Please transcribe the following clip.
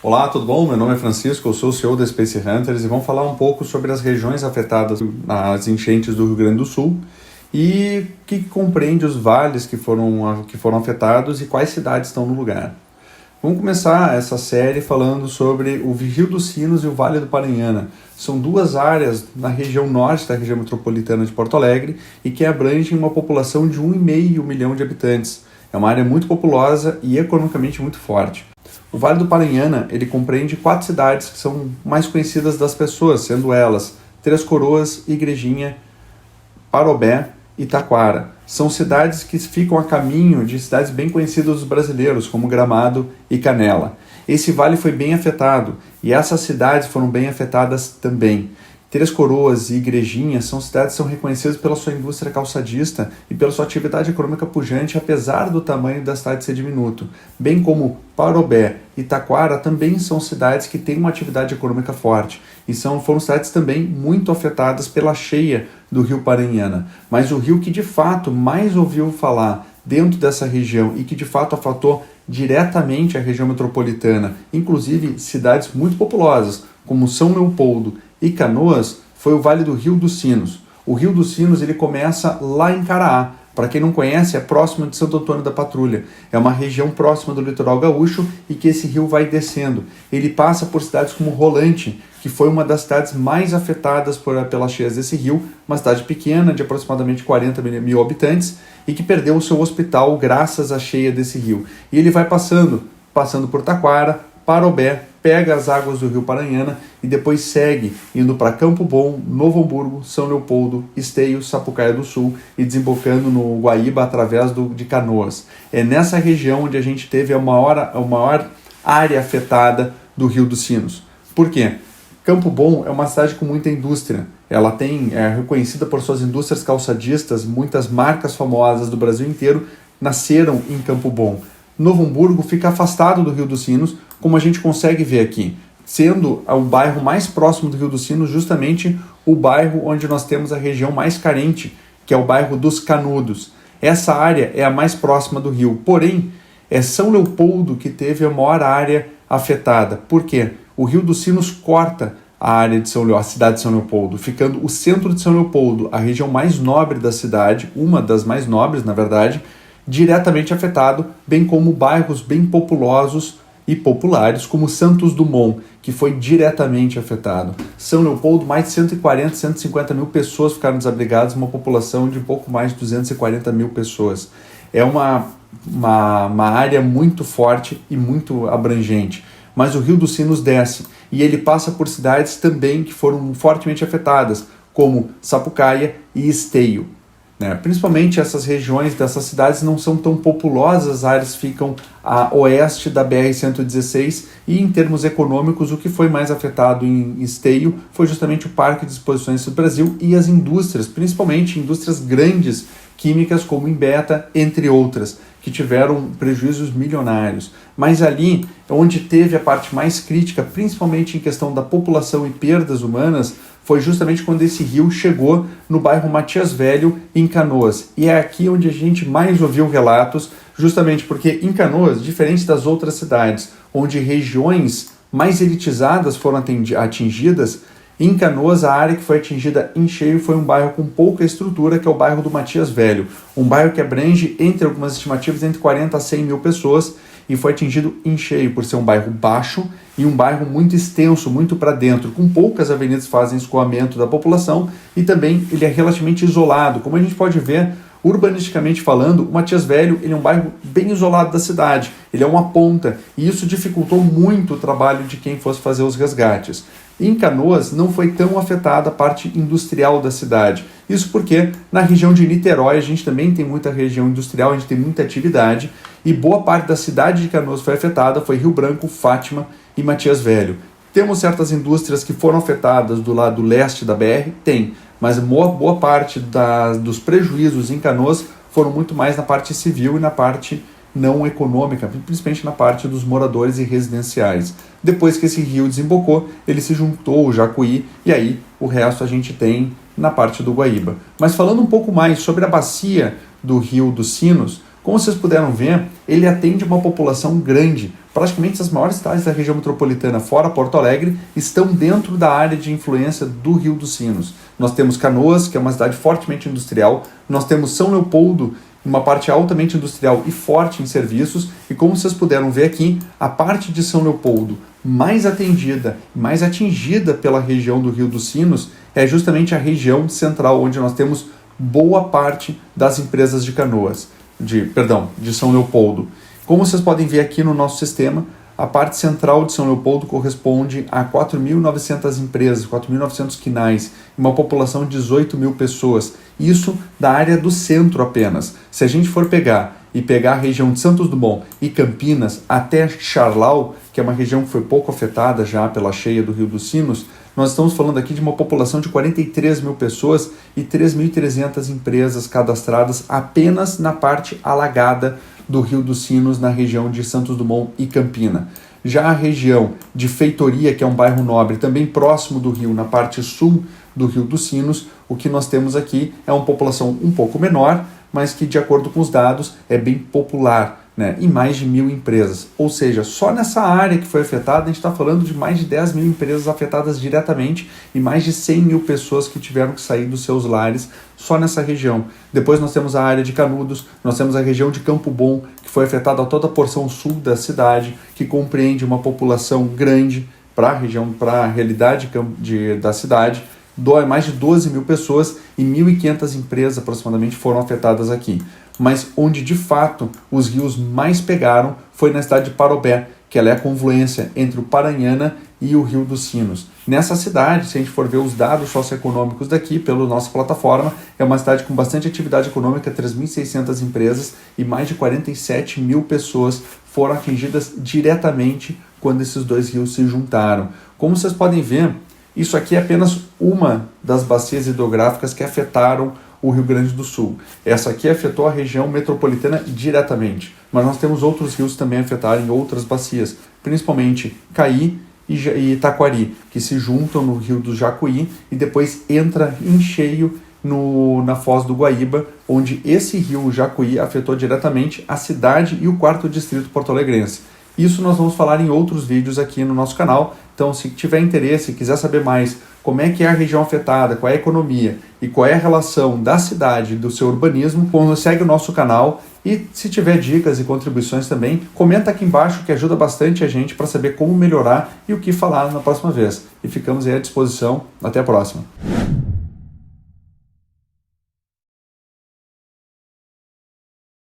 Olá, tudo bom? Meu nome é Francisco, eu sou o CEO da Space Hunters e vamos falar um pouco sobre as regiões afetadas nas enchentes do Rio Grande do Sul e o que compreende os vales que foram afetados e quais cidades estão no lugar. Vamos começar essa série falando sobre o Rio dos Sinos e o Vale do Paranhana. São duas áreas na região norte da região metropolitana de Porto Alegre e que abrangem uma população de 1,5 milhão de habitantes. É uma área muito populosa e economicamente muito forte. O Vale do Paranhana, ele compreende 4 cidades que são mais conhecidas das pessoas, sendo elas Três Coroas, Igrejinha, Parobé e Taquara. São cidades que ficam a caminho de cidades bem conhecidas dos brasileiros, como Gramado e Canela. Esse vale foi bem afetado e essas cidades foram bem afetadas também. Três Coroas e Igrejinha são cidades que são reconhecidas pela sua indústria calçadista e pela sua atividade econômica pujante, apesar do tamanho da cidade ser diminuto. Bem como Parobé e Taquara também são cidades que têm uma atividade econômica forte e foram cidades também muito afetadas pela cheia do Rio Paranhana. Mas o rio que de fato mais ouviu falar dentro dessa região e que de fato afetou diretamente a região metropolitana, inclusive cidades muito populosas, como São Leopoldo e Canoas, foi o Vale do Rio dos Sinos. O Rio dos Sinos ele começa lá em Caraá. Para quem não conhece, é próximo de Santo Antônio da Patrulha. É uma região próxima do litoral gaúcho e que esse rio vai descendo. Ele passa por cidades como Rolante, que foi uma das cidades mais afetadas pelas cheias desse rio, uma cidade pequena de aproximadamente 40 mil habitantes e que perdeu o seu hospital graças à cheia desse rio. E ele vai passando por Taquara, Parobé, pega as águas do Rio Paranhana e depois segue, indo para Campo Bom, Novo Hamburgo, São Leopoldo, Esteio, Sapucaia do Sul e desembocando no Guaíba através de Canoas. É nessa região onde a gente teve a maior área afetada do Rio dos Sinos. Por quê? Campo Bom é uma cidade com muita indústria. Ela é reconhecida por suas indústrias calçadistas, muitas marcas famosas do Brasil inteiro nasceram em Campo Bom. Novo Hamburgo fica afastado do Rio dos Sinos, como a gente consegue ver aqui, sendo o bairro mais próximo do Rio dos Sinos justamente o bairro onde nós temos a região mais carente, que é o bairro dos Canudos. Essa área é a mais próxima do rio, porém, é São Leopoldo que teve a maior área afetada. Por quê? O Rio dos Sinos corta a área de a cidade de São Leopoldo, ficando o centro de São Leopoldo, a região mais nobre da cidade, uma das mais nobres, na verdade, diretamente afetado, bem como bairros bem populosos e populares, como Santos Dumont, que foi diretamente afetado. São Leopoldo, mais de 140, 150 mil pessoas ficaram desabrigadas, uma população de pouco mais de 240 mil pessoas. É uma área muito forte e muito abrangente. Mas o Rio dos Sinos desce e ele passa por cidades também que foram fortemente afetadas, como Sapucaia e Esteio. Principalmente essas regiões dessas cidades não são tão populosas, as áreas ficam a oeste da BR-116 e em termos econômicos o que foi mais afetado em Esteio foi justamente o Parque de Exposições do Brasil e as indústrias, principalmente indústrias grandes químicas como Imbeta, entre outras, que tiveram prejuízos milionários. Mas ali, onde teve a parte mais crítica, principalmente em questão da população e perdas humanas, foi justamente quando esse rio chegou no bairro Matias Velho, em Canoas. E é aqui onde a gente mais ouviu relatos, justamente porque em Canoas, diferente das outras cidades, onde regiões mais elitizadas foram atingidas, em Canoas, a área que foi atingida em cheio foi um bairro com pouca estrutura, que é o bairro do Matias Velho. Um bairro que abrange, entre algumas estimativas, entre 40 a 100 mil pessoas e foi atingido em cheio por ser um bairro baixo e um bairro muito extenso, muito para dentro, com poucas avenidas que fazem escoamento da população e também ele é relativamente isolado. Como a gente pode ver, urbanisticamente falando, o Matias Velho ele é um bairro bem isolado da cidade, ele é uma ponta e isso dificultou muito o trabalho de quem fosse fazer os resgates. Em Canoas não foi tão afetada a parte industrial da cidade. Isso porque na região de Niterói a gente também tem muita região industrial, a gente tem muita atividade e boa parte da cidade de Canoas foi afetada, foi Rio Branco, Fátima e Matias Velho. Temos certas indústrias que foram afetadas do lado leste da BR? Tem, mas boa parte dos prejuízos em Canoas foram muito mais na parte civil e na parte não econômica, principalmente na parte dos moradores e residenciais. Depois que esse rio desembocou, ele se juntou ao Jacuí e aí o resto a gente tem na parte do Guaíba. Mas falando um pouco mais sobre a bacia do Rio dos Sinos, Como vocês puderam ver, ele atende uma população grande. Praticamente as maiores cidades da região metropolitana, fora Porto Alegre, estão dentro da área de influência do Rio dos Sinos. Nós temos Canoas, que é uma cidade fortemente industrial, nós temos São Leopoldo, uma parte altamente industrial e forte em serviços, e como vocês puderam ver aqui, a parte de São Leopoldo mais atendida, mais atingida pela região do Rio dos Sinos, é justamente a região central, onde nós temos boa parte das empresas de Canoas, de São Leopoldo. Como vocês podem ver aqui no nosso sistema, a parte central de São Leopoldo corresponde a 4.900 empresas, 4.900 quinais, uma população de 18 mil pessoas. Isso da área do centro apenas. Se a gente for pegar a região de Santos Dumont e Campinas até Charlau, que é uma região que foi pouco afetada já pela cheia do Rio dos Sinos, nós estamos falando aqui de uma população de 43 mil pessoas e 3.300 empresas cadastradas apenas na parte alagada do Rio dos Sinos, na região de Santos Dumont e Campina. Já a região de Feitoria, que é um bairro nobre, também próximo do rio, na parte sul do Rio dos Sinos, o que nós temos aqui é uma população um pouco menor, mas que, de acordo com os dados, é bem popular, né? E mais de 1.000 empresas. Ou seja, só nessa área que foi afetada, a gente está falando de mais de 10 mil empresas afetadas diretamente e mais de 100 mil pessoas que tiveram que sair dos seus lares só nessa região. Depois nós temos a área de Canudos, nós temos a região de Campo Bom, que foi afetada a toda a porção sul da cidade, que compreende uma população grande para a realidade da cidade. Mais de 12 mil pessoas e 1.500 empresas aproximadamente foram afetadas aqui. Mas onde de fato os rios mais pegaram foi na cidade de Parobé, que ela é a confluência entre o Paranhana e o Rio dos Sinos. Nessa cidade, se a gente for ver os dados socioeconômicos daqui pela nossa plataforma, é uma cidade com bastante atividade econômica, 3.600 empresas e mais de 47 mil pessoas foram atingidas diretamente quando esses dois rios se juntaram. Como vocês podem ver, isso aqui é apenas uma das bacias hidrográficas que afetaram o Rio Grande do Sul. Essa aqui afetou a região metropolitana diretamente, mas nós temos outros rios que também afetaram em outras bacias, principalmente Caí e Taquari, que se juntam no Rio do Jacuí e depois entra em cheio na Foz do Guaíba, onde esse rio Jacuí afetou diretamente a cidade e o 4º distrito porto-alegrense. Isso nós vamos falar em outros vídeos aqui no nosso canal, então se tiver interesse, quiser saber mais como é que é a região afetada, qual é a economia e qual é a relação da cidade e do seu urbanismo, segue o nosso canal e se tiver dicas e contribuições também, comenta aqui embaixo que ajuda bastante a gente para saber como melhorar e o que falar na próxima vez. E ficamos aí à disposição. Até a próxima.